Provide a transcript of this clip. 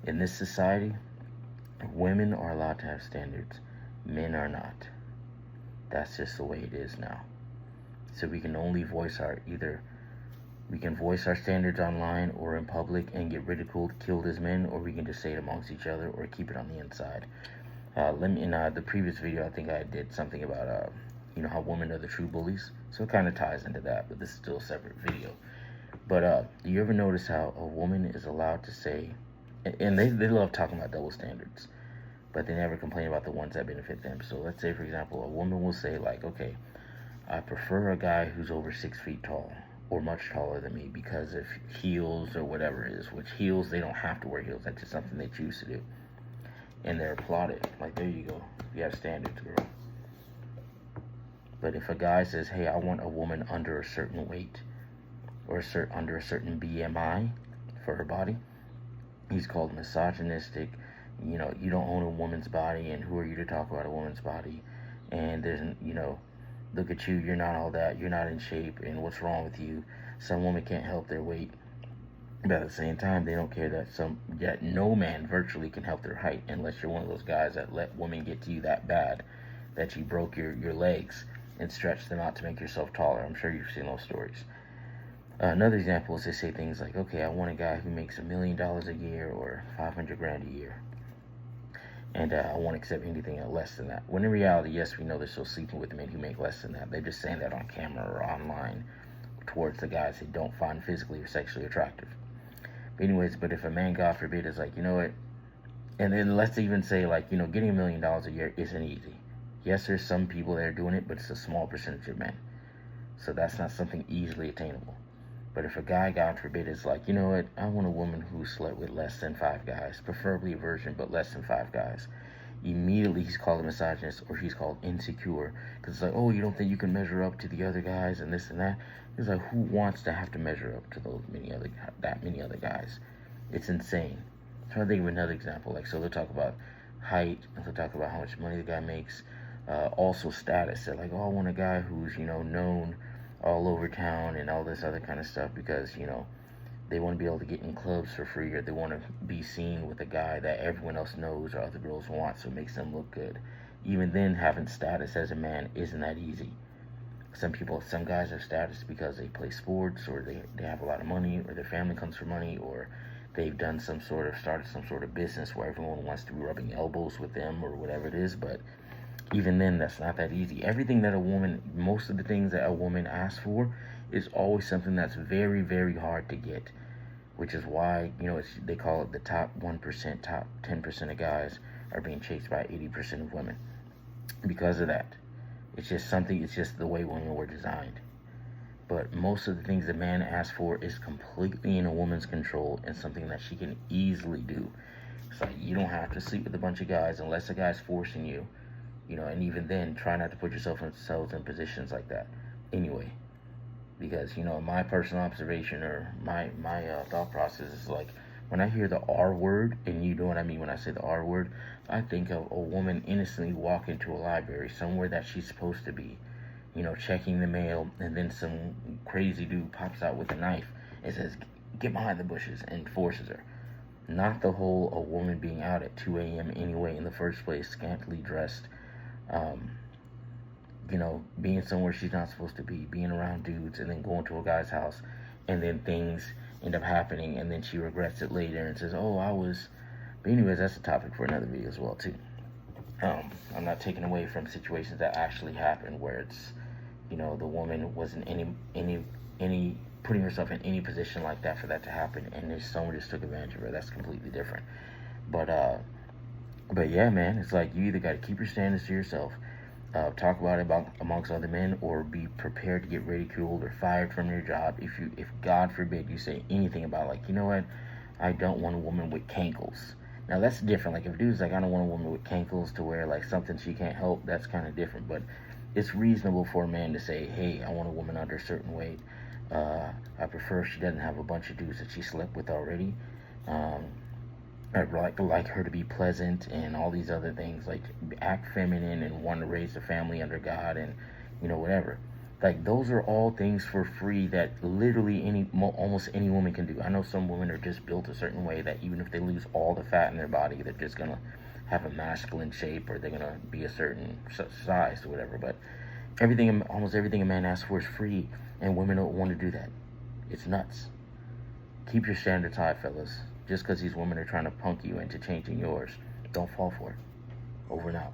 In this society, women are allowed to have standards, men are not. That's just the way it is now. So we can only voice our either we can voice our standards online or in public and get ridiculed, killed as men, or we can just say it amongst each other or keep it on the inside. In the previous video, I think I did something about how women are the true bullies. So it kind of ties into that, but this is still a separate video. But do you ever notice how a woman is allowed to say, and they love talking about double standards, but they never complain about the ones that benefit them. So let's say, for example, a woman will say like, okay, I prefer a guy who's over 6 feet tall or much taller than me because of heels or whatever it is. Which heels, they don't have to wear heels. That's just something they choose to do. And they're applauded. Like, there you go. You have standards, girl. But if a guy says, hey, I want a woman under a certain weight or under a certain BMI for her body, he's called misogynistic. You don't own a woman's body, and who are you to talk about a woman's body? And there's, look at you, you're not all that, you're not in shape, and what's wrong with you? Some women can't help their weight. But at the same time, they don't care that no man virtually can help their height unless you're one of those guys that let women get to you that bad that you broke your legs and stretched them out to make yourself taller. I'm sure you've seen those stories. Another example is they say things like, okay, I want a guy who makes $1 million a year or 500 grand a year. And I won't accept anything less than that. When in reality, yes, we know they're still sleeping with men who make less than that. They're just saying that on camera or online towards the guys they don't find physically or sexually attractive. But anyways, but if a man, God forbid, is like, you know what, and then let's even say like, getting $1 million a year isn't easy. Yes, there's some people that are doing it, but it's a small percentage of men. So that's not something easily attainable. But if a guy, God forbid, is like, you know what, I want a woman who slept with less than 5 guys, preferably a virgin, but less than 5 guys, immediately he's called a misogynist or he's called insecure. Because it's like, oh, you don't think you can measure up to the other guys and this and that? It's like, who wants to have to measure up to that many other guys? It's insane. I'm trying to think of another example. Like, so they'll talk about height, and they'll talk about how much money the guy makes. Also status. They're like, oh, I want a guy who's, known all over town and all this other kind of stuff because, they want to be able to get in clubs for free, or they want to be seen with a guy that everyone else knows or other girls want, so it makes them look good. Even then, having status as a man isn't that easy. Some guys have status because they play sports, or they have a lot of money, or their family comes from money, or they've started some sort of business where everyone wants to be rubbing elbows with them or whatever it is. But even then, that's not that easy. Most of the things that a woman asks for is always something that's very, very hard to get, which is why, they call it the top 1%, top 10% of guys are being chased by 80% of women. Because of that. It's just the way women were designed. But most of the things a man asks for is completely in a woman's control and something that she can easily do. It's like, you don't have to sleep with a bunch of guys unless a guy's forcing you. And even then, try not to put yourself in positions like that. Anyway, because my personal observation or my thought process is like, when I hear the R word, and you know what I mean when I say the R word, I think of a woman innocently walking to a library somewhere that she's supposed to be, checking the mail, and then some crazy dude pops out with a knife and says, get behind the bushes, and forces her. Not the whole a woman being out at 2 a.m. anyway in the first place, scantily dressed, um, being somewhere she's not supposed to be, being around dudes, and then going to a guy's house, and then things end up happening, and then she regrets it later and says, oh, I was... But anyways, that's a topic for another video as well, too. I'm not taking away from situations that actually happened where it's, the woman wasn't any putting herself in any position like that for that to happen, and if someone just took advantage of her, that's completely different. But yeah, man, it's like, you either got to keep your standards to yourself, talk about it amongst other men, or be prepared to get ridiculed or fired from your job if God forbid you say anything about, like, you know what, I don't want a woman with cankles. Now that's different. Like, if a dude's like, I don't want a woman with cankles to wear like something she can't help, that's kind of different. But it's reasonable for a man to say, hey, I want a woman under a certain weight. I prefer if she doesn't have a bunch of dudes that she slept with already. I'd like her to be pleasant and all these other things, like act feminine and want to raise a family under God and whatever. Like, those are all things for free that literally almost any woman can do. I know some women are just built a certain way that even if they lose all the fat in their body, they're just gonna have a masculine shape, or they're gonna be a certain size or whatever. But almost everything a man asks for is free, and women don't want to do that. It's nuts. Keep your standards high, fellas. Just because these women are trying to punk you into changing yours, don't fall for it. Over and out.